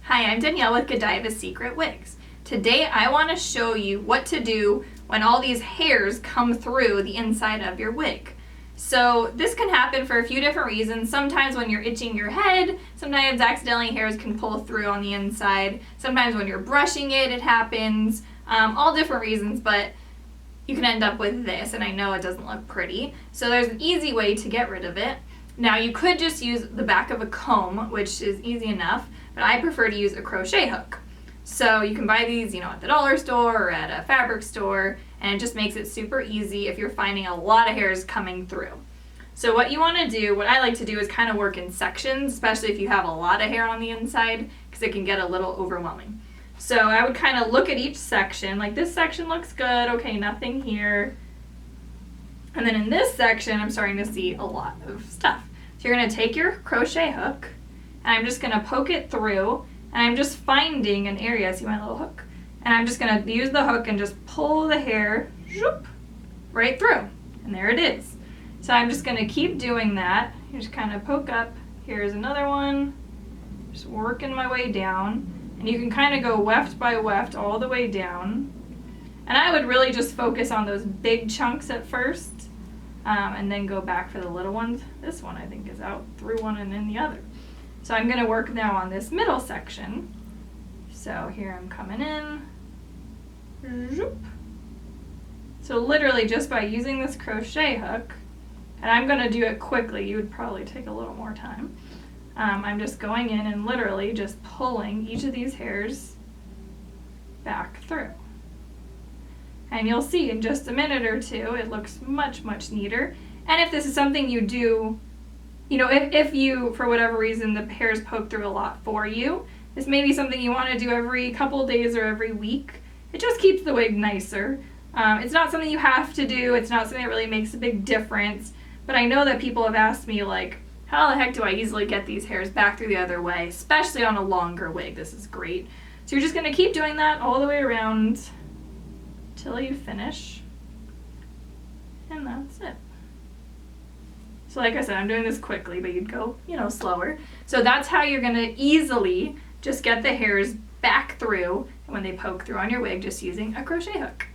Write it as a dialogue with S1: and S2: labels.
S1: Hi, I'm Danielle with Godiva Secret Wigs. Today I want to show you what to do when all these hairs come through the inside of your wig. So this can happen for a few different reasons. Sometimes when you're itching your head, sometimes accidentally hairs can pull through on the inside. Sometimes when you're brushing it, it happens. All different reasons, but you can end up with this, and I know it doesn't look pretty. So there's an easy way to get rid of it. Now you could just use the back of a comb, which is easy enough, but I prefer to use a crochet hook. So you can buy these, at the dollar store or at a fabric store, and it just makes it super easy if you're finding a lot of hairs coming through. So what you want to do, what I like to do is kind of work in sections, especially if you have a lot of hair on the inside, because it can get a little overwhelming. So I would kind of look at each section, like this section looks good, okay, nothing here. And then in this section, I'm starting to see a lot of stuff. So you're going to take your crochet hook, and I'm just going to poke it through, and I'm just finding an area, see my little hook, and I'm just going to use the hook and just pull the hair zoop, right through, and there it is. So I'm just going to keep doing that. You just kind of poke up, here's another one, just working my way down, and you can kind of go weft by weft all the way down. And I would really just focus on those big chunks at first, and then go back for the little ones. This one I think is out through one and in the other. So I'm going to work now on this middle section. So here I'm coming in. Zoop. So literally just by using this crochet hook, and I'm going to do it quickly, you would probably take a little more time. I'm just going in and literally just pulling each of these hairs back through. And you'll see in just a minute or two, it looks much, much neater. And if this is something you do, if you, for whatever reason, the hairs poke through a lot for you, this may be something you want to do every couple days or every week. It just keeps the wig nicer. It's not something you have to do. It's not something that really makes a big difference. But I know that people have asked me, like, how the heck do I easily get these hairs back through the other way, especially on a longer wig? This is great. So you're just going to keep doing that all the way around till you finish, and that's it. So like I said, I'm doing this quickly, but you'd go, slower. So that's how you're going to easily just get the hairs back through when they poke through on your wig, just using a crochet hook.